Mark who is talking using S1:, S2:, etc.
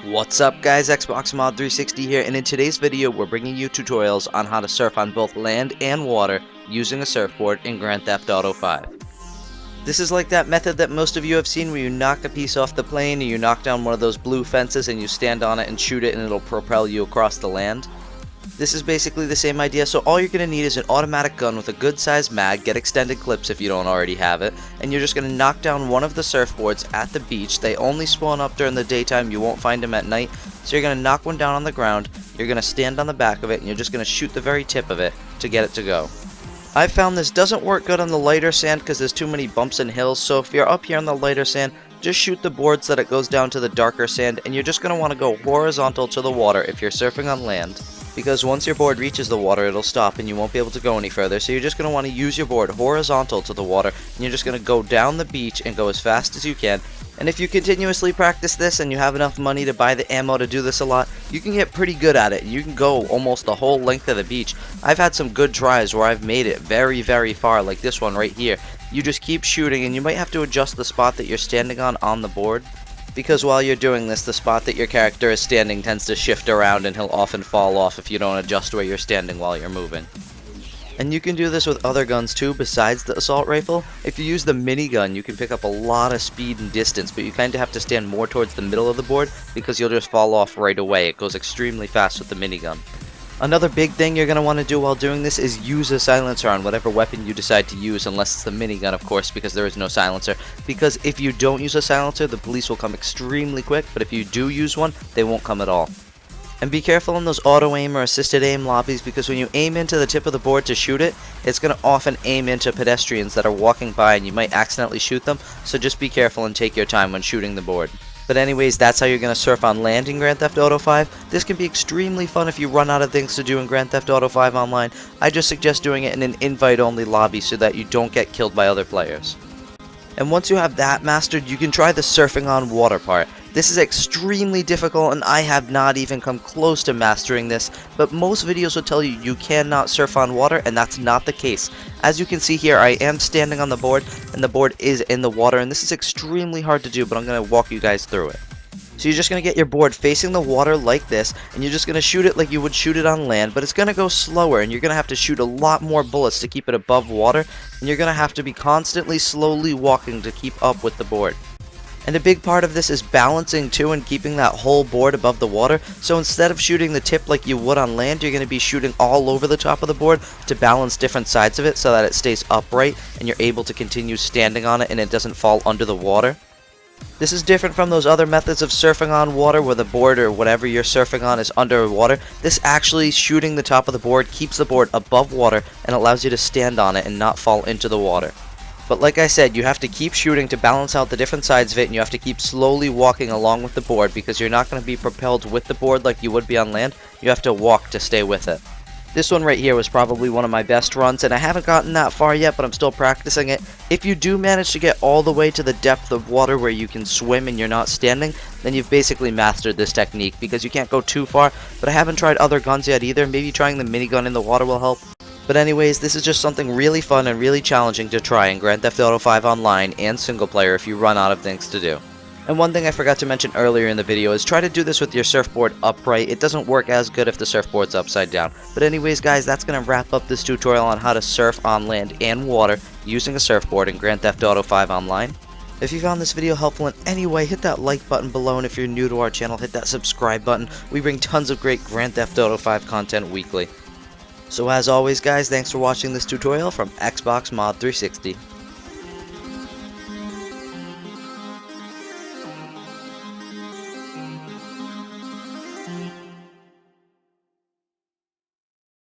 S1: What's up guys, Xbox Mod 360 here, and in today's video we're bringing you tutorials on how to surf on both land and water using a surfboard in Grand Theft Auto 5. This is like that method that most of you have seen where you knock a piece off the plane and you knock down one of those blue fences and you stand on it and shoot it and it'll propel you across the land. This is basically the same idea, so all you're going to need is an automatic gun with a good sized mag, get extended clips if you don't already have it, and you're just going to knock down one of the surfboards at the beach. They only spawn up during the daytime, you won't find them at night, so you're going to knock one down on the ground, you're going to stand on the back of it, and you're just going to shoot the very tip of it to get it to go. I found this doesn't work good on the lighter sand because there's too many bumps and hills, so if you're up here on the lighter sand, just shoot the board so that it goes down to the darker sand, and you're just going to want to go horizontal to the water if you're surfing on land. Because once your board reaches the water, it'll stop and you won't be able to go any further. So you're just going to want to use your board horizontal to the water, and you're just going to go down the beach and go as fast as you can. And if you continuously practice this and you have enough money to buy the ammo to do this a lot, you can get pretty good at it. You can go almost the whole length of the beach. I've had some good tries where I've made it very, very far, like this one right here. You just keep shooting, and you might have to adjust the spot that you're standing on the board. Because while you're doing this, the spot that your character is standing tends to shift around and he'll often fall off if you don't adjust where you're standing while you're moving. And you can do this with other guns too besides the assault rifle. If you use the minigun, you can pick up a lot of speed and distance, but you kind of have to stand more towards the middle of the board because you'll just fall off right away. It goes extremely fast with the minigun. Another big thing you're going to want to do while doing this is use a silencer on whatever weapon you decide to use, unless it's the minigun, of course, because there is no silencer. Because if you don't use a silencer, the police will come extremely quick, but if you do use one, they won't come at all. And be careful in those auto-aim or assisted aim lobbies, because when you aim into the tip of the board to shoot it, it's going to often aim into pedestrians that are walking by and you might accidentally shoot them, so just be careful and take your time when shooting the board. But anyways, that's how you're going to surf on land in Grand Theft Auto 5. This can be extremely fun if you run out of things to do in Grand Theft Auto 5 online. I just suggest doing it in an invite-only lobby so that you don't get killed by other players. And once you have that mastered, you can try the surfing on water part. This is extremely difficult and I have not even come close to mastering this, but most videos will tell you you cannot surf on water, and that's not the case. As you can see here, I am standing on the board and the board is in the water, and this is extremely hard to do, but I'm going to walk you guys through it. So you're just going to get your board facing the water like this, and you're just going to shoot it like you would shoot it on land, but it's going to go slower, and you're going to have to shoot a lot more bullets to keep it above water, and you're going to have to be constantly slowly walking to keep up with the board. And a big part of this is balancing too and keeping that whole board above the water. So instead of shooting the tip like you would on land, you're going to be shooting all over the top of the board to balance different sides of it so that it stays upright and you're able to continue standing on it and it doesn't fall under the water. This is different from those other methods of surfing on water where the board or whatever you're surfing on is underwater. This actually shooting the top of the board keeps the board above water and allows you to stand on it and not fall into the water. But like I said, you have to keep shooting to balance out the different sides of it, and you have to keep slowly walking along with the board because you're not going to be propelled with the board like you would be on land. You have to walk to stay with it. This one right here was probably one of my best runs, and I haven't gotten that far yet, but I'm still practicing it. If you do manage to get all the way to the depth of water where you can swim and you're not standing, then you've basically mastered this technique because you can't go too far, but I haven't tried other guns yet either. Maybe trying the minigun in the water will help. But anyways, this is just something really fun and really challenging to try in Grand Theft Auto 5 online and single player if you run out of things to do. And one thing I forgot to mention earlier in the video is try to do this with your surfboard upright. It doesn't work as good if the surfboard's upside down. But anyways guys, that's going to wrap up this tutorial on how to surf on land and water using a surfboard in Grand Theft Auto 5 online. If you found this video helpful in any way, hit that like button below, and if you're new to our channel, hit that subscribe button. We bring tons of great Grand Theft Auto 5 content weekly. So as always guys, thanks for watching this tutorial from Xbox Mod 360.